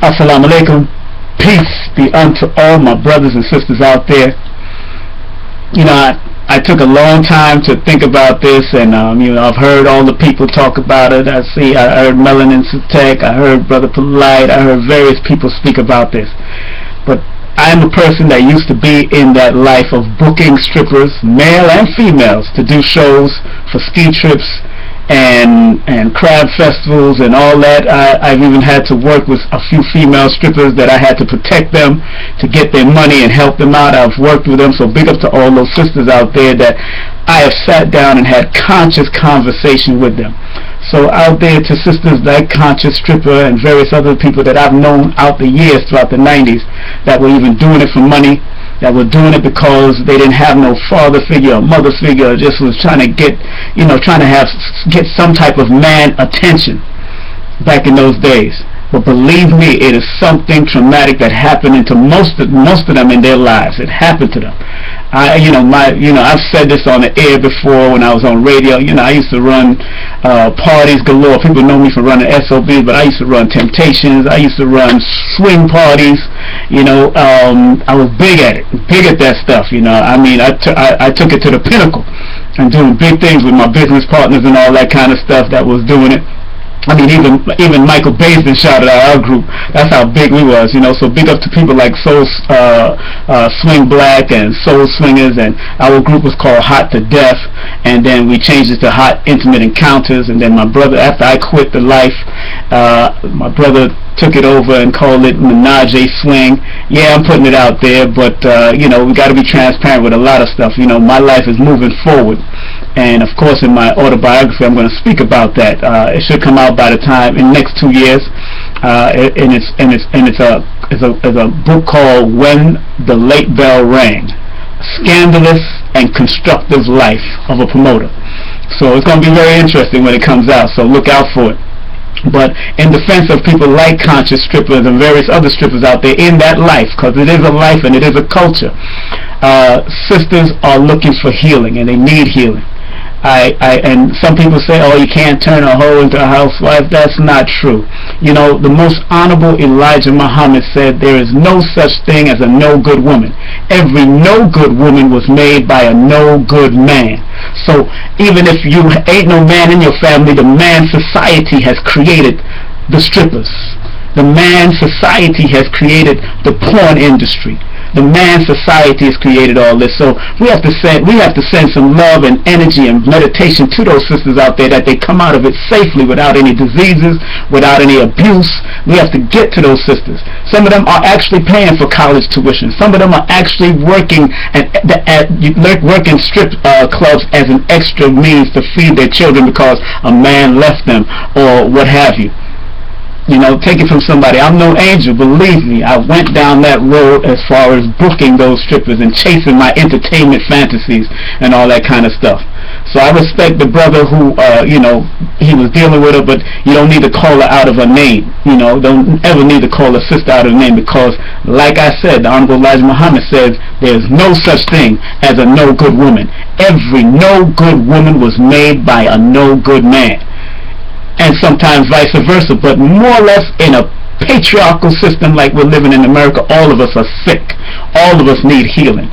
Assalamu alaikum. Peace be unto all my brothers and sisters out there. You know, I took a long time to think about this, and you know, I've heard all the people talk about it. I heard Melanin Satek, I heard Brother Polite, I heard various people speak about this. But I'm a person that used to be in that life of booking strippers, male and females, to do shows for ski trips and crab festivals and all that. I've even had to work with a few female strippers that I had to protect them to get their money and help them out. I've worked with them, so big up to all those sisters out there that I have sat down and had conscious conversation with them. So out there to sisters like Conscious Stripper and various other people that I've known out the years throughout the 90s that were even doing it for money, that were doing it because they didn't have no father figure or mother figure, or just was trying to get some type of man attention back in those days. But believe me, it is something traumatic that happened to most of them in their lives. It happened to them. I've said this on the air before when I was on radio. You know, I used to run parties galore. People know me for running SOBs, but I used to run Temptations. I used to run swing parties. You know, I was big at that stuff. You know, I mean, I took it to the pinnacle and doing big things with my business partners and all that kind of stuff that was doing it. I mean, even Michael Baysden shouted out our group. That's how big we was, you know. So big up to people like Soul Swing Black and Soul Swingers, and our group was called Hot to Death, and then we changed it to Hot Intimate Encounters. And then my brother, after I quit the life, my brother took it over and called it Menage a Swing. Yeah, I'm putting it out there, but you know, we got to be transparent with a lot of stuff. You know, my life is moving forward. And of course, in my autobiography, I'm going to speak about that. It should come out by the time in the next 2 years, and it's a book called When the Late Bell Rang: Scandalous and Constructive Life of a Promoter. So it's going to be very interesting when it comes out. So look out for it. But in defense of people like Conscious Strippers and various other strippers out there in that life, because it is a life and it is a culture, sisters are looking for healing and they need healing. And some people say, oh, you can't turn a hoe into a housewife. That's not true. You know, the most honorable Elijah Muhammad said there is no such thing as a no good woman. Every no good woman was made by a no good man. So even if you ain't no man in your family, the man society has created the strippers. The man society has created the porn industry. The man society has created all this. So we have to send some love and energy and meditation to those sisters out there, that they come out of it safely without any diseases, without any abuse. We have to get to those sisters. Some of them are actually paying for college tuition. Some of them are actually working working strip clubs as an extra means to feed their children because a man left them or what have you. You know, take it from somebody. I'm no angel, believe me. I went down that road as far as booking those strippers and chasing my entertainment fantasies and all that kind of stuff. So I respect the brother who, you know, he was dealing with her, but you don't need to call her out of her name. You know, don't ever need to call a sister out of her name, because, like I said, the Honorable Elijah Muhammad says there's no such thing as a no good woman. Every no good woman was made by a no good man. And sometimes vice versa, but more or less in a patriarchal system like we're living in America, all of us are sick. All of us need healing.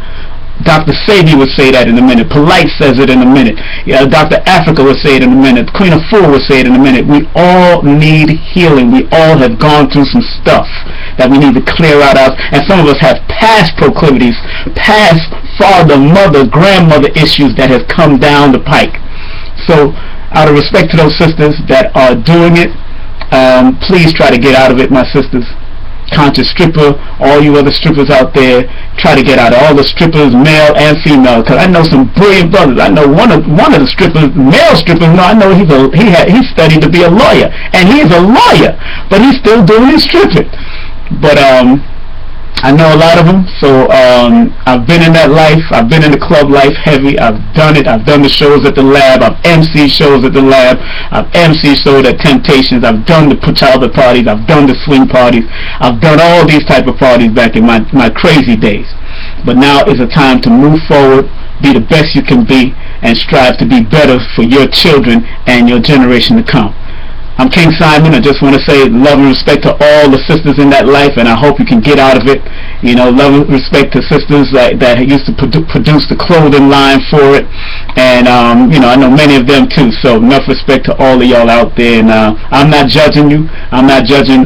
Dr. Sadie would say that in a minute. Polite says it in a minute. Yeah, Dr. Africa would say it in a minute. Queen of Fool would say it in a minute. We all need healing. We all have gone through some stuff that we need to clear out of. And some of us have past proclivities, past father, mother, grandmother issues that have come down the pike. So out of respect to those sisters that are doing it, please try to get out of it, my sisters. Conscious Stripper, all you other strippers out there, try to get out of all the strippers, male and female, because I know some brilliant brothers. I know one of the strippers, male strippers. No, I know he studied to be a lawyer, and he's a lawyer, but he's still doing his stripping. But I know a lot of them, so I've been in that life. I've been in the club life heavy. I've done it. I've done the shows at the lab. I've emceed shows at the lab. I've emceed shows at Temptations. I've done the Pachada parties. I've done the swing parties. I've done all these type of parties back in my crazy days. But now is a time to move forward, be the best you can be, and strive to be better for your children and your generation to come. I'm King Simon. I just want to say love and respect to all the sisters in that life, and I hope you can get out of it. You know, love and respect to sisters that used to produce the clothing line for it, and you know, I know many of them too. So enough respect to all of y'all out there. And I'm not judging you. I'm not judging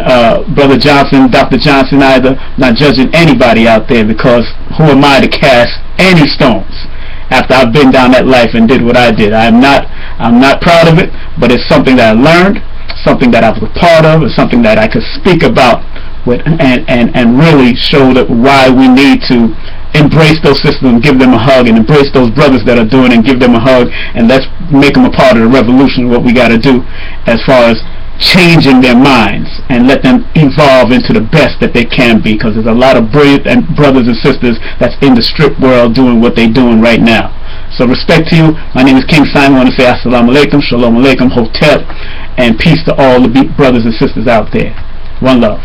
Brother Johnson, Dr. Johnson either. I'm not judging anybody out there, because who am I to cast any stones after I've been down that life and did what I did? I'm not proud of it, but it's something that I learned, something that I was a part of, it's something that I could speak about with, and really show that why we need to embrace those sisters and give them a hug, and embrace those brothers that are doing and give them a hug, and let's make them a part of the revolution, what we got to do as far as changing their minds and let them evolve into the best that they can be, because there's a lot of brilliant and brothers and sisters that's in the strip world doing what they're doing right now. So respect to you. My name is King Simon. I want to say assalamu alaikum, shalom alaikum, hotep, and peace to all the brothers and sisters out there. One love.